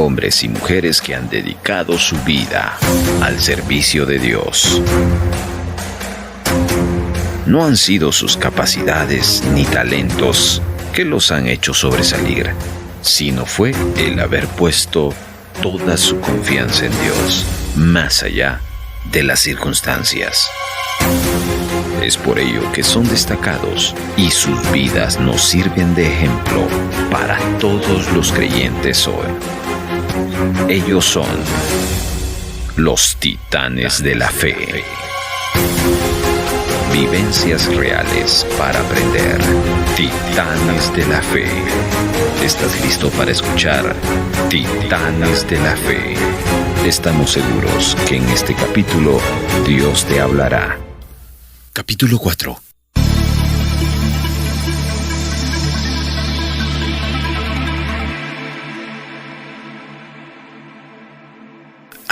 Hombres y mujeres que han dedicado su vida al servicio de Dios. No han sido sus capacidades ni talentos que los han hecho sobresalir, sino fue el haber puesto toda su confianza en Dios, más allá de las circunstancias. Es por ello que son destacados y sus vidas nos sirven de ejemplo para todos los creyentes hoy. Ellos son los titanes de la fe. Vivencias reales para aprender. Titanes de la fe. ¿Estás listo para escuchar Titanes de la Fe? Estamos seguros que en este capítulo Dios te hablará. Capítulo 4.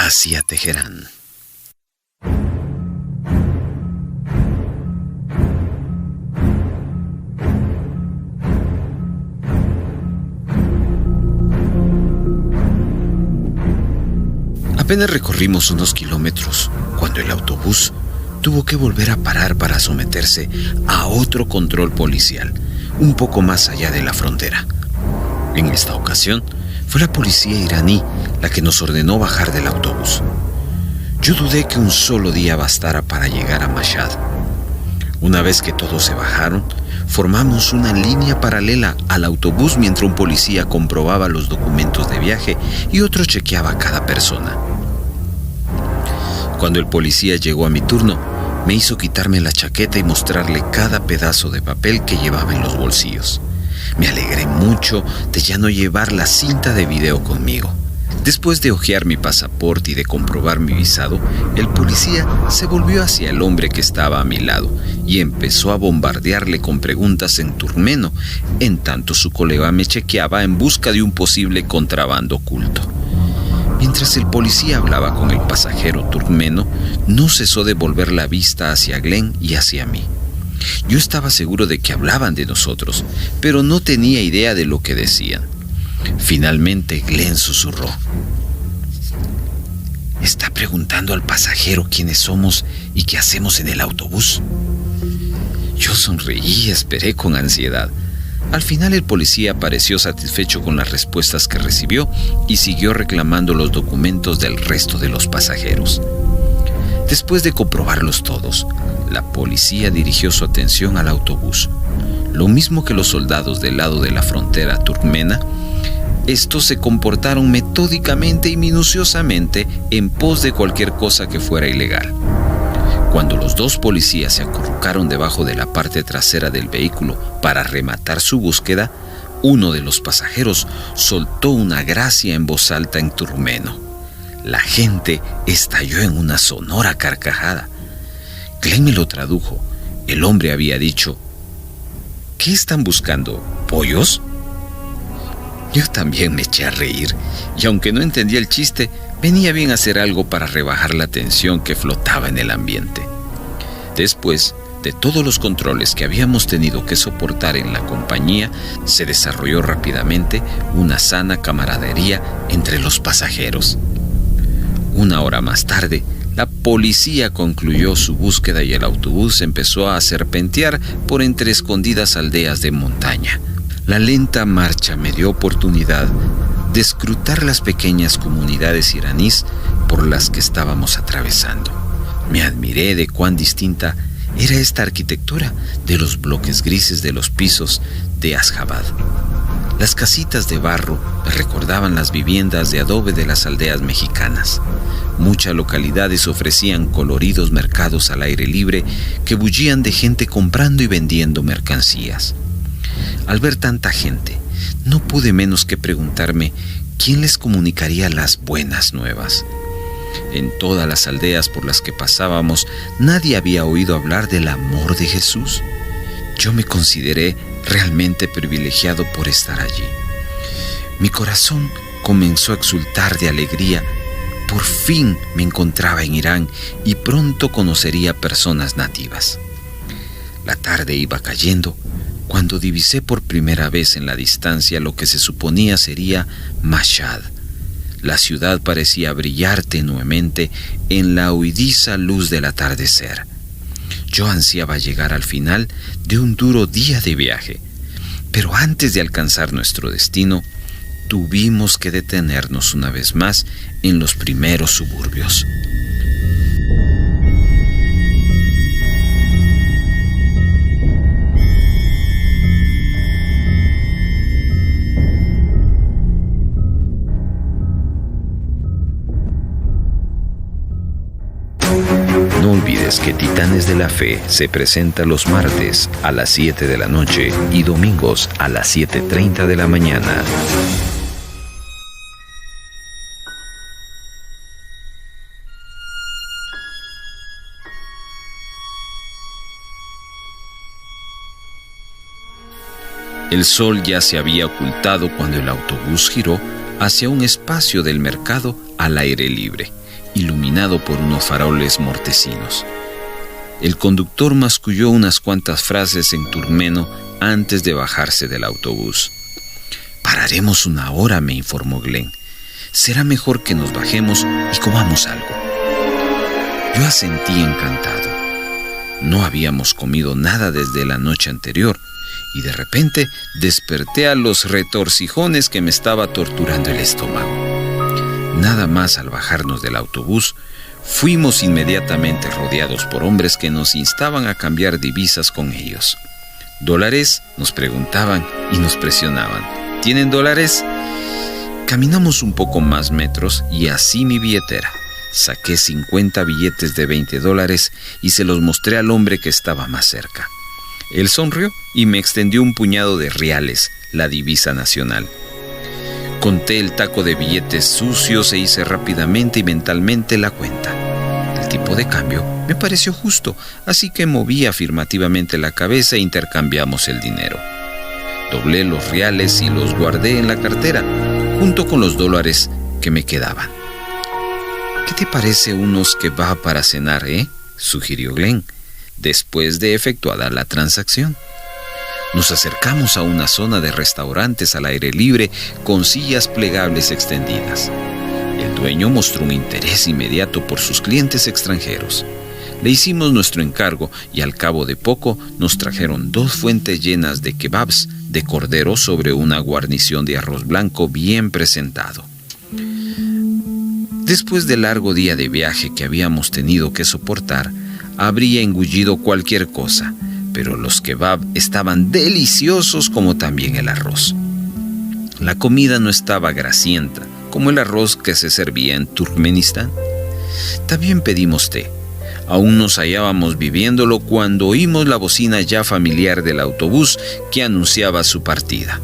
Hacia Teherán. Apenas recorrimos unos kilómetros cuando el autobús tuvo que volver a parar para someterse a otro control policial, un poco más allá de la frontera. En esta ocasión, fue la policía iraní la que nos ordenó bajar del autobús. Yo dudé que un solo día bastara para llegar a Mashhad. Una vez que todos se bajaron, formamos una línea paralela al autobús mientras un policía comprobaba los documentos de viaje y otro chequeaba a cada persona. Cuando el policía llegó a mi turno, me hizo quitarme la chaqueta y mostrarle cada pedazo de papel que llevaba en los bolsillos. Me alegré mucho de ya no llevar la cinta de video conmigo. Después de hojear mi pasaporte y de comprobar mi visado, el policía se volvió hacia el hombre que estaba a mi lado y empezó a bombardearle con preguntas en turkmeno, en tanto su colega me chequeaba en busca de un posible contrabando oculto. Mientras el policía hablaba con el pasajero turkmeno, no cesó de volver la vista hacia Glenn y hacia mí. Yo estaba seguro de que hablaban de nosotros, pero no tenía idea de lo que decían. Finalmente Glenn susurró: ¿está preguntando al pasajero quiénes somos y qué hacemos en el autobús? Yo sonreí y esperé con ansiedad. Al final el policía pareció satisfecho con las respuestas que recibió y siguió reclamando los documentos del resto de los pasajeros. Después de comprobarlos todos, la policía dirigió su atención al autobús. Lo mismo que los soldados del lado de la frontera turkmena, estos se comportaron metódicamente y minuciosamente en pos de cualquier cosa que fuera ilegal. Cuando los dos policías se acurrucaron debajo de la parte trasera del vehículo para rematar su búsqueda, uno de los pasajeros soltó una gracia en voz alta en turkmeno. La gente estalló en una sonora carcajada. Glenn me lo tradujo. El hombre había dicho: ¿qué están buscando? ¿Pollos? Yo también me eché a reír, y aunque no entendía el chiste, venía bien hacer algo para rebajar la tensión que flotaba en el ambiente. Después de todos los controles que habíamos tenido que soportar en la compañía, se desarrolló rápidamente una sana camaradería entre los pasajeros. Una hora más tarde, la policía concluyó su búsqueda y el autobús empezó a serpentear por entre escondidas aldeas de montaña. La lenta marcha me dio oportunidad de escrutar las pequeñas comunidades iraníes por las que estábamos atravesando. Me admiré de cuán distinta era esta arquitectura de los bloques grises de los pisos de Asjabad. Las casitas de barro me recordaban las viviendas de adobe de las aldeas mexicanas. Muchas localidades ofrecían coloridos mercados al aire libre que bullían de gente comprando y vendiendo mercancías. Al ver tanta gente, no pude menos que preguntarme quién les comunicaría las buenas nuevas. En todas las aldeas por las que pasábamos, nadie había oído hablar del amor de Jesús. Yo me consideré realmente privilegiado por estar allí. Mi corazón comenzó a exultar de alegría. Por fin me encontraba en Irán y pronto conocería personas nativas. La tarde iba cayendo cuando divisé por primera vez en la distancia lo que se suponía sería Mashhad. La ciudad parecía brillar tenuemente en la huidiza luz del atardecer. Yo ansiaba llegar al final de un duro día de viaje, pero antes de alcanzar nuestro destino, tuvimos que detenernos una vez más en los primeros suburbios. No olvides que Titanes de la Fe se presenta los martes a las 7 de la noche y domingos a las 7:30 de la mañana. El sol ya se había ocultado cuando el autobús giró hacia un espacio del mercado al aire libre, iluminado por unos faroles mortecinos. El conductor masculló unas cuantas frases en turmeno antes de bajarse del autobús. «Pararemos una hora», me informó Glenn. «Será mejor que nos bajemos y comamos algo». Yo asentí encantado. No habíamos comido nada desde la noche anterior y de repente desperté a los retorcijones que me estaba torturando el estómago. Nada más al bajarnos del autobús, fuimos inmediatamente rodeados por hombres que nos instaban a cambiar divisas con ellos. ¿Dólares?, nos preguntaban y nos presionaban. ¿Tienen dólares? Caminamos un poco más metros y así mi billetera. Saqué 50 billetes de $20 y se los mostré al hombre que estaba más cerca. Él sonrió y me extendió un puñado de reales, la divisa nacional. Conté el taco de billetes sucios e hice rápidamente y mentalmente la cuenta. El tipo de cambio me pareció justo, así que moví afirmativamente la cabeza e intercambiamos el dinero. Doblé los reales y los guardé en la cartera, junto con los dólares que me quedaban. «¿Qué te parece unos kebab para cenar, sugirió Glenn, después de efectuada la transacción. Nos acercamos a una zona de restaurantes al aire libre con sillas plegables extendidas. El dueño mostró un interés inmediato por sus clientes extranjeros. Le hicimos nuestro encargo y al cabo de poco nos trajeron 2 fuentes llenas de kebabs de cordero sobre una guarnición de arroz blanco bien presentado. Después del largo día de viaje que habíamos tenido que soportar, habría engullido cualquier cosa, pero los kebab estaban deliciosos como también el arroz. La comida no estaba grasienta, como el arroz que se servía en Turkmenistán. También pedimos té. Aún nos hallábamos viviéndolo cuando oímos la bocina ya familiar del autobús que anunciaba su partida.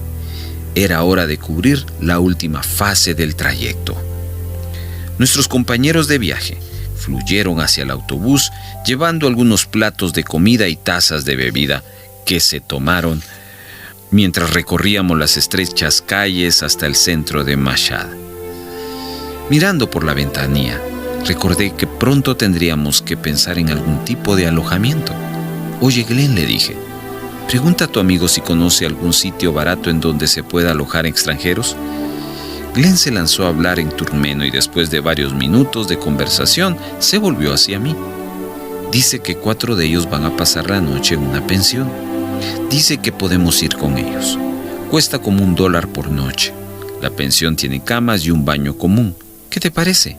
Era hora de cubrir la última fase del trayecto. Nuestros compañeros de viaje fluyeron hacia el autobús llevando algunos platos de comida y tazas de bebida que se tomaron mientras recorríamos las estrechas calles hasta el centro de Mashhad. Mirando por la ventanilla, recordé que pronto tendríamos que pensar en algún tipo de alojamiento. «Oye, Glenn», le dije, «pregunta a tu amigo si conoce algún sitio barato en donde se pueda alojar extranjeros». Glenn se lanzó a hablar en turkmeno y después de varios minutos de conversación se volvió hacia mí. Dice que 4 de ellos van a pasar la noche en una pensión. Dice que podemos ir con ellos. Cuesta como $1 por noche. La pensión tiene camas y un baño común. ¿Qué te parece?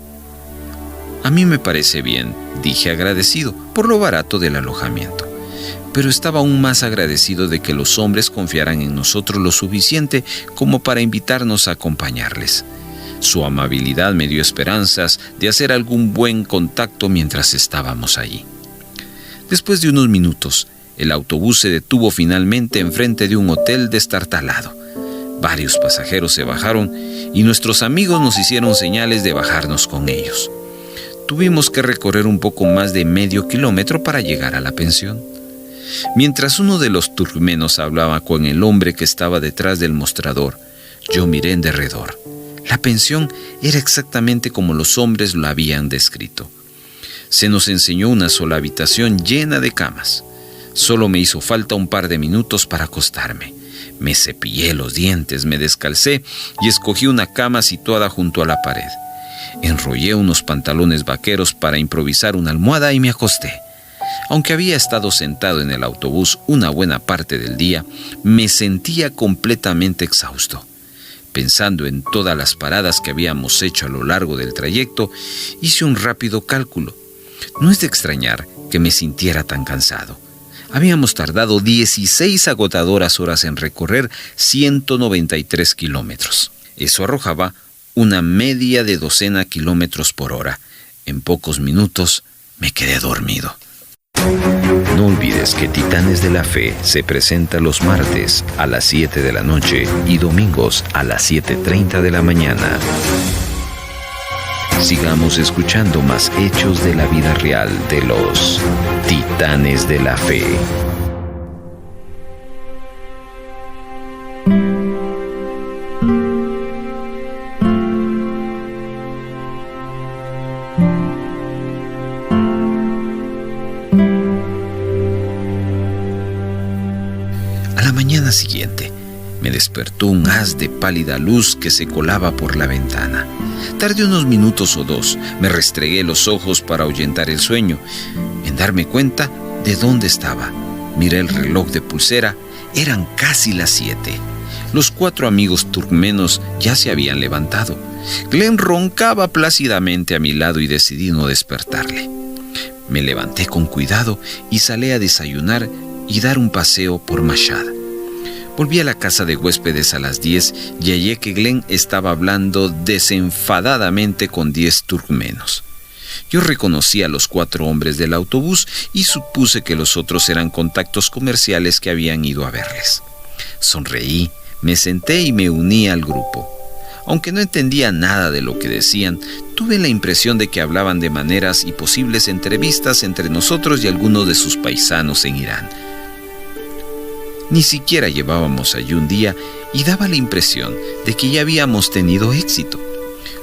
A mí me parece bien, dije agradecido por lo barato del alojamiento. Pero estaba aún más agradecido de que los hombres confiaran en nosotros lo suficiente como para invitarnos a acompañarles. Su amabilidad me dio esperanzas de hacer algún buen contacto mientras estábamos allí. Después de unos minutos, el autobús se detuvo finalmente enfrente de un hotel destartalado. Varios pasajeros se bajaron y nuestros amigos nos hicieron señales de bajarnos con ellos. Tuvimos que recorrer un poco más de medio kilómetro para llegar a la pensión. Mientras uno de los turkmenos hablaba con el hombre que estaba detrás del mostrador, yo miré en derredor. La pensión era exactamente como los hombres lo habían descrito. Se nos enseñó una sola habitación llena de camas. Solo me hizo falta un par de minutos para acostarme. Me cepillé los dientes, me descalcé y escogí una cama situada junto a la pared. Enrollé unos pantalones vaqueros para improvisar una almohada y me acosté. Aunque había estado sentado en el autobús una buena parte del día, me sentía completamente exhausto. Pensando en todas las paradas que habíamos hecho a lo largo del trayecto, hice un rápido cálculo. No es de extrañar que me sintiera tan cansado. Habíamos tardado 16 agotadoras horas en recorrer 193 kilómetros. Eso arrojaba una media de 12 kilómetros por hora. En pocos minutos me quedé dormido. No olvides que Titanes de la Fe se presenta los martes a las 7 de la noche y domingos a las 7:30 de la mañana. Sigamos escuchando más hechos de la vida real de los Titanes de la Fe. A la mañana siguiente, me despertó un haz de pálida luz que se colaba por la ventana. Tardé unos minutos o dos, me restregué los ojos para ahuyentar el sueño, en darme cuenta de dónde estaba. Miré el reloj de pulsera, eran casi las 7. Los 4 amigos turkmenos ya se habían levantado. Glenn roncaba plácidamente a mi lado y decidí no despertarle. Me levanté con cuidado y salí a desayunar y dar un paseo por Mashhad. Volví a la casa de huéspedes a las 10 y hallé que Glenn estaba hablando desenfadadamente con 10 turkmenos. Yo reconocí a los 4 hombres del autobús y supuse que los otros eran contactos comerciales que habían ido a verles. Sonreí, me senté y me uní al grupo. Aunque no entendía nada de lo que decían, tuve la impresión de que hablaban de maneras y posibles entrevistas entre nosotros y algunos de sus paisanos en Irán. Ni siquiera llevábamos allí un día y daba la impresión de que ya habíamos tenido éxito.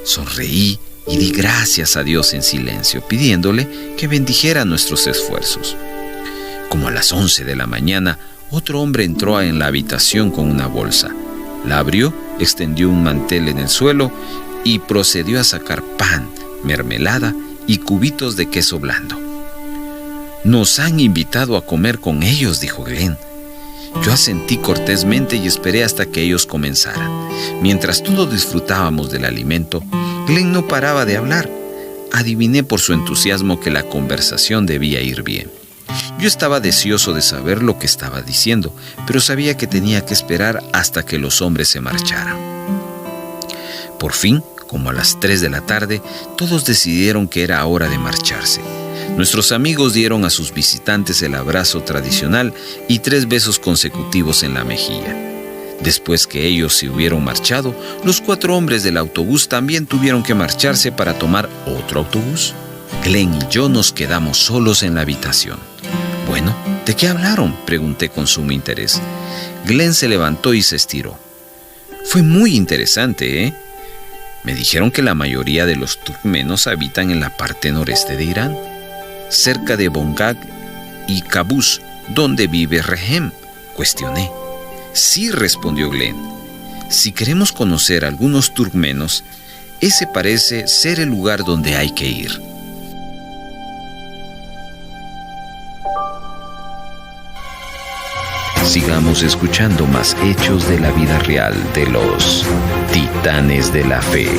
Sonreí y di gracias a Dios en silencio, pidiéndole que bendijera nuestros esfuerzos. Como a las 11 de la mañana, otro hombre entró en la habitación con una bolsa. La abrió, extendió un mantel en el suelo y procedió a sacar pan, mermelada y cubitos de queso blando. «Nos han invitado a comer con ellos», dijo Glenn. Yo asentí cortésmente y esperé hasta que ellos comenzaran. Mientras todos disfrutábamos del alimento, Glenn no paraba de hablar. Adiviné por su entusiasmo que la conversación debía ir bien. Yo estaba deseoso de saber lo que estaba diciendo, pero sabía que tenía que esperar hasta que los hombres se marcharan. Por fin, como a las 3 de la tarde, todos decidieron que era hora de marcharse. Nuestros amigos dieron a sus visitantes el abrazo tradicional y 3 besos consecutivos en la mejilla. Después que ellos se hubieron marchado, los 4 hombres del autobús también tuvieron que marcharse para tomar otro autobús. Glenn y yo nos quedamos solos en la habitación. «Bueno, ¿de qué hablaron?», pregunté con sumo interés. Glenn se levantó y se estiró. «Fue muy interesante, ¿eh? Me dijeron que la mayoría de los turkmenos habitan en la parte noreste de Irán, cerca de Bongag y Kabuz, donde vive Rehem», cuestioné. «Sí», respondió Glenn. «Si queremos conocer a algunos turkmenos, ese parece ser el lugar donde hay que ir». Sigamos escuchando más hechos de la vida real de los Titanes de la Fe.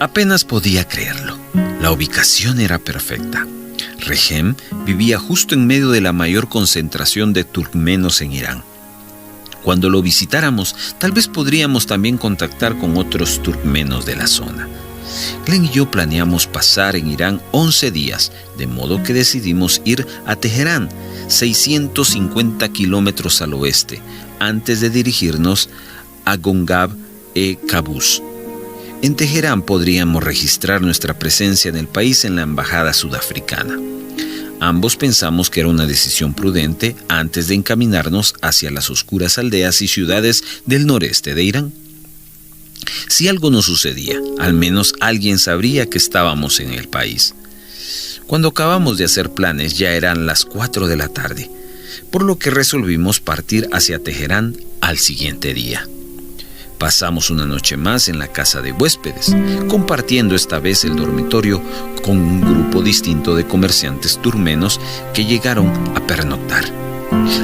Apenas podía creerlo. La ubicación era perfecta. Rehem vivía justo en medio de la mayor concentración de turkmenos en Irán. Cuando lo visitáramos, tal vez podríamos también contactar con otros turkmenos de la zona. Glenn y yo planeamos pasar en Irán 11 días, de modo que decidimos ir a Teherán, 650 kilómetros al oeste, antes de dirigirnos a Bongag e Kabuz. En Teherán podríamos registrar nuestra presencia en el país en la embajada sudafricana. Ambos pensamos que era una decisión prudente antes de encaminarnos hacia las oscuras aldeas y ciudades del noreste de Irán. Si algo nos sucedía, al menos alguien sabría que estábamos en el país. Cuando acabamos de hacer planes ya eran las 4 de la tarde, por lo que resolvimos partir hacia Teherán al siguiente día. Pasamos una noche más en la casa de huéspedes, compartiendo esta vez el dormitorio con un grupo distinto de comerciantes turmenos que llegaron a pernoctar.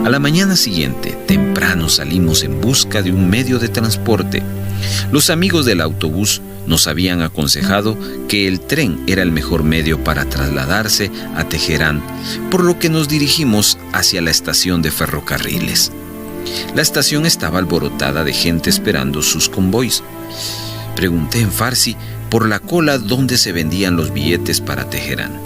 A la mañana siguiente, temprano salimos en busca de un medio de transporte. Los amigos del autobús nos habían aconsejado que el tren era el mejor medio para trasladarse a Teherán, por lo que nos dirigimos hacia la estación de ferrocarriles. La estación estaba alborotada de gente esperando sus convoys. Pregunté en farsi por la cola donde se vendían los billetes para Teherán.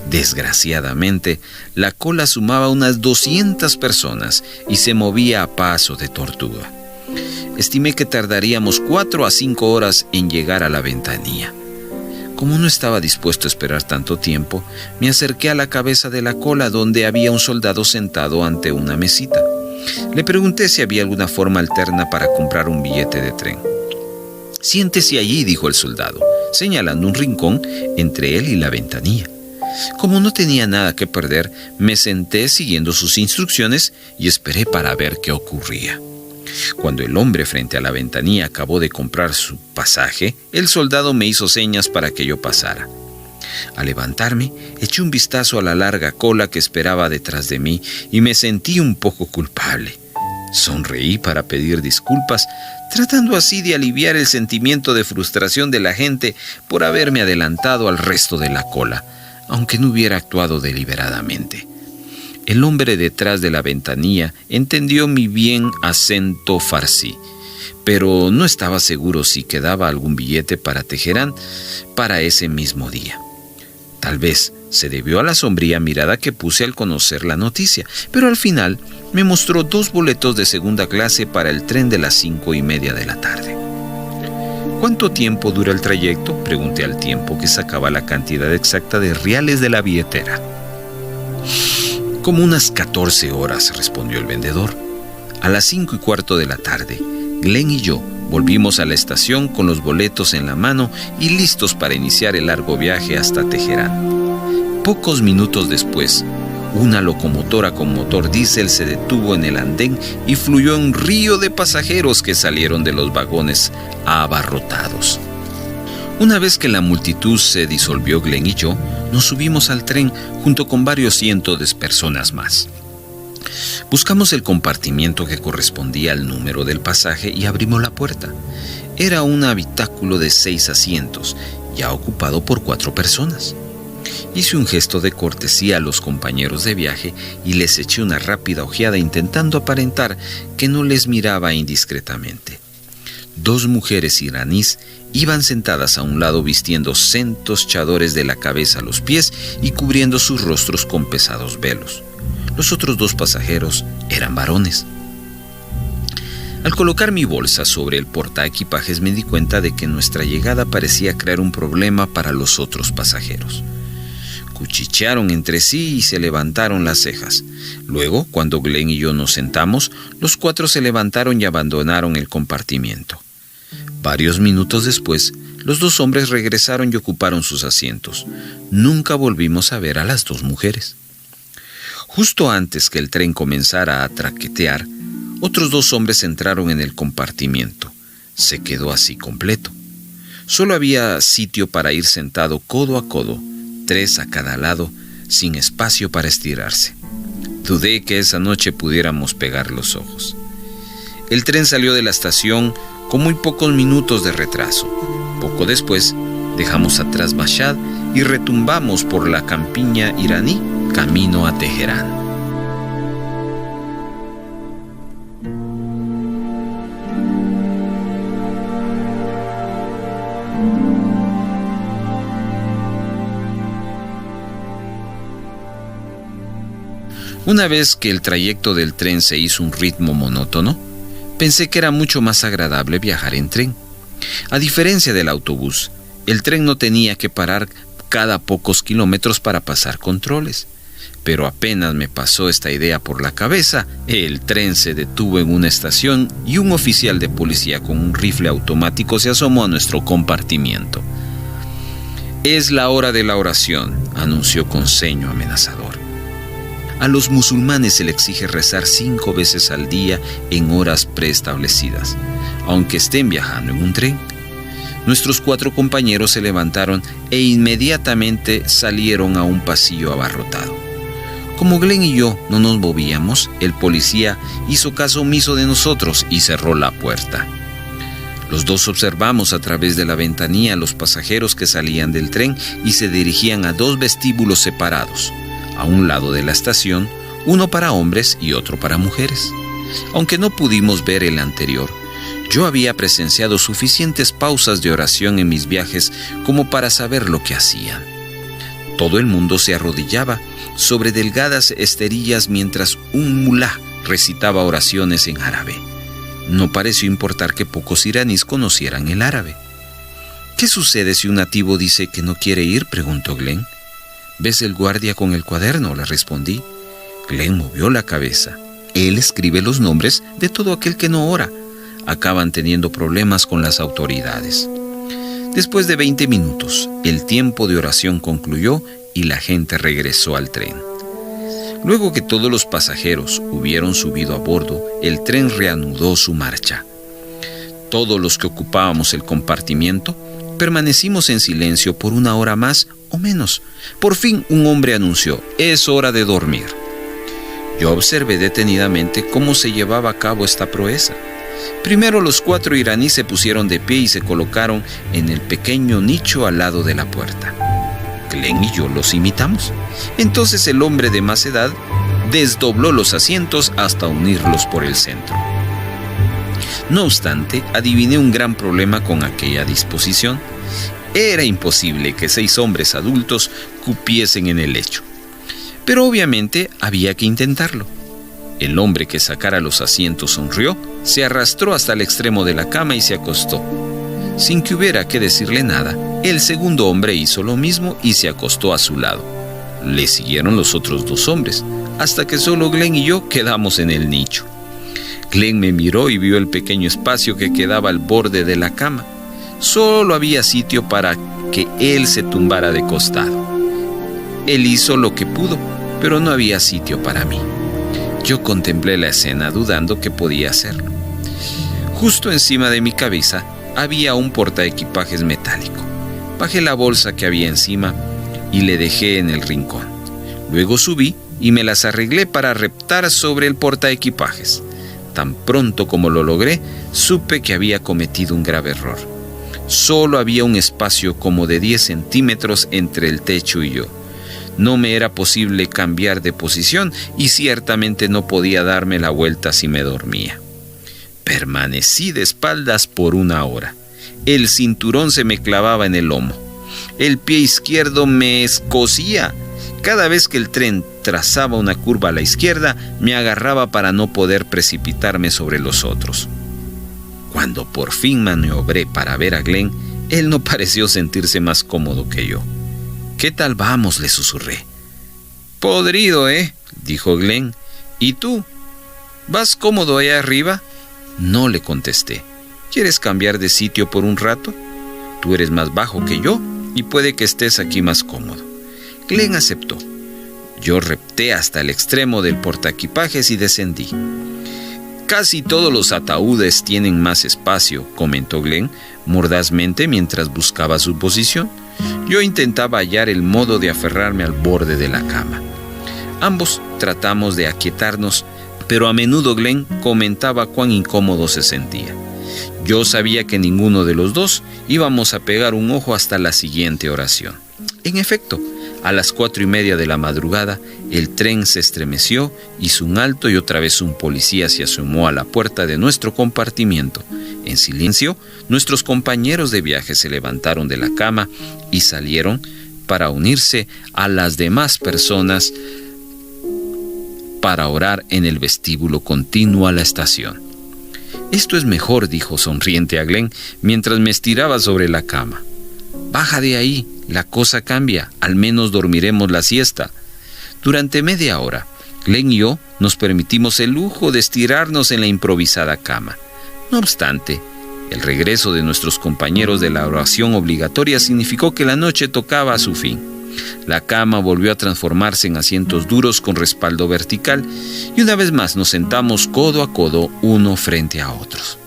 Desgraciadamente, la cola sumaba unas 200 personas y se movía a paso de tortuga. Estimé que tardaríamos 4 a 5 horas en llegar a la ventanilla. Como no estaba dispuesto a esperar tanto tiempo, me acerqué a la cabeza de la cola donde había un soldado sentado ante una mesita. Le pregunté si había alguna forma alterna para comprar un billete de tren. «Siéntese allí», dijo el soldado, señalando un rincón entre él y la ventanilla. Como no tenía nada que perder, me senté siguiendo sus instrucciones y esperé para ver qué ocurría. Cuando el hombre frente a la ventanilla acabó de comprar su pasaje, el soldado me hizo señas para que yo pasara. Al levantarme, eché un vistazo a la larga cola que esperaba detrás de mí y me sentí un poco culpable. Sonreí para pedir disculpas, tratando así de aliviar el sentimiento de frustración de la gente por haberme adelantado al resto de la cola, aunque no hubiera actuado deliberadamente. El hombre detrás de la ventanilla entendió mi bien acento farsi, pero no estaba seguro si quedaba algún billete para Teherán para ese mismo día. Tal vez se debió a la sombría mirada que puse al conocer la noticia, pero al final me mostró 2 boletos de segunda clase para el tren de las 5:30 de la tarde. «¿Cuánto tiempo dura el trayecto?», pregunté al tiempo que sacaba la cantidad exacta de reales de la billetera. «Como unas 14 horas», respondió el vendedor. A las 5:15 de la tarde, Glenn y yo volvimos a la estación con los boletos en la mano y listos para iniciar el largo viaje hasta Teherán. Pocos minutos después, una locomotora con motor diésel se detuvo en el andén y fluyó un río de pasajeros que salieron de los vagones abarrotados. Una vez que la multitud se disolvió, Glenn y yo nos subimos al tren junto con varios cientos de personas más. Buscamos el compartimiento que correspondía al número del pasaje y abrimos la puerta. Era un habitáculo de 6 asientos, ya ocupado por 4 personas. Hice un gesto de cortesía a los compañeros de viaje y les eché una rápida ojeada intentando aparentar que no les miraba indiscretamente. 2 mujeres iraníes iban sentadas a un lado vistiendo sentos chadores de la cabeza a los pies y cubriendo sus rostros con pesados velos. Los otros 2 pasajeros eran varones. Al colocar mi bolsa sobre el portaequipajes me di cuenta de que nuestra llegada parecía crear un problema para los otros pasajeros. Cuchichearon entre sí y se levantaron las cejas. Luego, cuando Glenn y yo nos sentamos, los 4 se levantaron y abandonaron el compartimiento. Varios minutos después, los 2 hombres regresaron y ocuparon sus asientos. Nunca volvimos a ver a las 2 mujeres. Justo antes que el tren comenzara a traquetear, otros 2 hombres entraron en el compartimiento. Se quedó así completo. Solo había sitio para ir sentado codo a codo, 3 a cada lado, sin espacio para estirarse. Dudé que esa noche pudiéramos pegar los ojos. El tren salió de la estación con muy pocos minutos de retraso. Poco después, dejamos atrás Mashhad y retumbamos por la campiña iraní camino a Teherán. Una vez que el trayecto del tren se hizo un ritmo monótono, pensé que era mucho más agradable viajar en tren. A diferencia del autobús, el tren no tenía que parar cada pocos kilómetros para pasar controles. Pero apenas me pasó esta idea por la cabeza, el tren se detuvo en una estación y un oficial de policía con un rifle automático se asomó a nuestro compartimiento. «Es la hora de la oración», anunció con ceño amenazador. A los musulmanes se les exige rezar 5 veces al día en horas preestablecidas, aunque estén viajando en un tren. Nuestros 4 compañeros se levantaron e inmediatamente salieron a un pasillo abarrotado. Como Glenn y yo no nos movíamos, el policía hizo caso omiso de nosotros y cerró la puerta. Los 2 observamos a través de la ventanilla a los pasajeros que salían del tren y se dirigían a 2 vestíbulos separados, a un lado de la estación, uno para hombres y otro para mujeres. Aunque no pudimos ver el anterior, yo había presenciado suficientes pausas de oración en mis viajes como para saber lo que hacían. Todo el mundo se arrodillaba sobre delgadas esterillas mientras un mulá recitaba oraciones en árabe. No pareció importar que pocos iraníes conocieran el árabe. «¿Qué sucede si un nativo dice que no quiere ir?», preguntó Glenn. «¿Ves el guardia con el cuaderno?», le respondí. Glenn movió la cabeza. «Él escribe los nombres de todo aquel que no ora. Acaban teniendo problemas con las autoridades». Después de 20 minutos, el tiempo de oración concluyó y la gente regresó al tren. Luego que todos los pasajeros hubieron subido a bordo, el tren reanudó su marcha. Todos los que ocupábamos el compartimiento permanecimos en silencio por 1 hora más o menos. Por fin un hombre anunció: «Es hora de dormir». Yo observé detenidamente cómo se llevaba a cabo esta proeza. Primero los 4 iraníes se pusieron de pie y se colocaron en el pequeño nicho al lado de la puerta. Glenn y yo los imitamos. Entonces el hombre de más edad desdobló los asientos hasta unirlos por el centro. No obstante, adiviné un gran problema con aquella disposición. Era imposible que 6 hombres adultos cupiesen en el lecho. Pero obviamente había que intentarlo. El hombre que sacara los asientos sonrió, se arrastró hasta el extremo de la cama y se acostó. Sin que hubiera que decirle nada, el segundo hombre hizo lo mismo y se acostó a su lado. Le siguieron los otros 2 hombres, hasta que solo Glenn y yo quedamos en el nicho. Glenn me miró y vio el pequeño espacio que quedaba al borde de la cama. Solo había sitio para que él se tumbara de costado. Él hizo lo que pudo, pero no había sitio para mí. Yo contemplé la escena dudando que podía hacerlo. Justo encima de mi cabeza había un portaequipajes metálico. Bajé la bolsa que había encima y le dejé en el rincón. Luego subí y me las arreglé para reptar sobre el portaequipajes. Tan pronto como lo logré, supe que había cometido un grave error. Solo había un espacio como de 10 centímetros entre el techo y yo. No me era posible cambiar de posición y ciertamente no podía darme la vuelta si me dormía. Permanecí de espaldas por 1 hora. El cinturón se me clavaba en el lomo. El pie izquierdo me escocía. Cada vez que el tren trazaba una curva a la izquierda, me agarraba para no poder precipitarme sobre los otros. Cuando por fin maniobré para ver a Glenn, él no pareció sentirse más cómodo que yo. «¿Qué tal vamos?», le susurré. «Podrido, dijo Glenn. «¿Y tú? ¿Vas cómodo allá arriba?». «No», le contesté. «¿Quieres cambiar de sitio por un rato? Tú eres más bajo que yo y puede que estés aquí más cómodo». Glenn aceptó. Yo repté hasta el extremo del portaequipajes y descendí. «Casi todos los ataúdes tienen más espacio», comentó Glenn mordazmente mientras buscaba su posición. Yo intentaba hallar el modo de aferrarme al borde de la cama. Ambos tratamos de aquietarnos, pero a menudo Glenn comentaba cuán incómodo se sentía. Yo sabía que ninguno de los 2 íbamos a pegar un ojo hasta la siguiente oración. En efecto, a las 4:30 de la madrugada, el tren se estremeció, hizo un alto y otra vez un policía se asomó a la puerta de nuestro compartimiento. En silencio, nuestros compañeros de viaje se levantaron de la cama y salieron para unirse a las demás personas para orar en el vestíbulo continuo a la estación. «Esto es mejor», dijo sonriente a Glenn mientras me estiraba sobre la cama. «Baja de ahí, la cosa cambia, al menos dormiremos la siesta». Durante media hora, Glenn y yo nos permitimos el lujo de estirarnos en la improvisada cama. No obstante, el regreso de nuestros compañeros de la oración obligatoria significó que la noche tocaba a su fin. La cama volvió a transformarse en asientos duros con respaldo vertical y una vez más nos sentamos codo a codo uno frente a otros.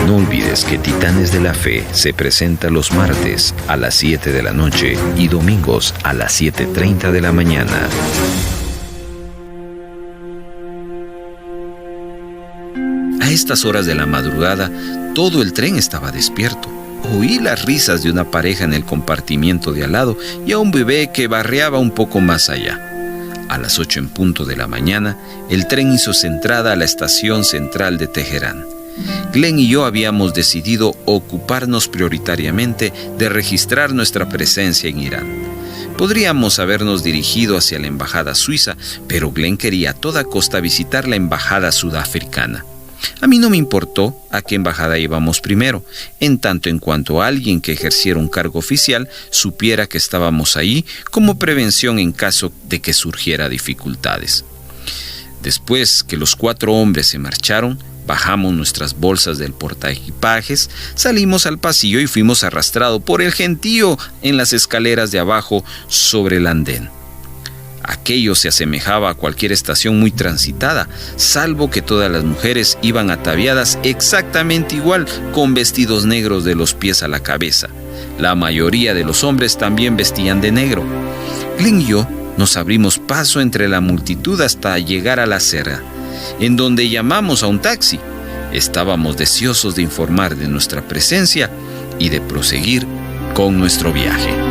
No olvides que Titanes de la Fe se presenta los martes a las 7 de la noche y domingos a las 7:30 de la mañana. A estas horas de la madrugada, todo el tren estaba despierto. Oí las risas de una pareja en el compartimiento de al lado y a un bebé que barreaba un poco más allá. A las 8 en punto de la mañana, el tren hizo su entrada a la estación central de Teherán. Glenn y yo habíamos decidido ocuparnos prioritariamente de registrar nuestra presencia en Irán. Podríamos habernos dirigido hacia la embajada suiza, pero Glenn quería a toda costa visitar la embajada sudafricana. A mí no me importó a qué embajada íbamos primero, en tanto en cuanto alguien que ejerciera un cargo oficial supiera que estábamos ahí como prevención en caso de que surgiera dificultades. Después que los 4 hombres se marcharon, bajamos nuestras bolsas del portaequipajes, salimos al pasillo y fuimos arrastrados por el gentío en las escaleras de abajo sobre el andén. Aquello se asemejaba a cualquier estación muy transitada, salvo que todas las mujeres iban ataviadas exactamente igual, con vestidos negros de los pies a la cabeza. La mayoría de los hombres también vestían de negro. Glenn y yo nos abrimos paso entre la multitud hasta llegar a la acera, en donde llamamos a un taxi. Estábamos deseosos de informar de nuestra presencia y de proseguir con nuestro viaje.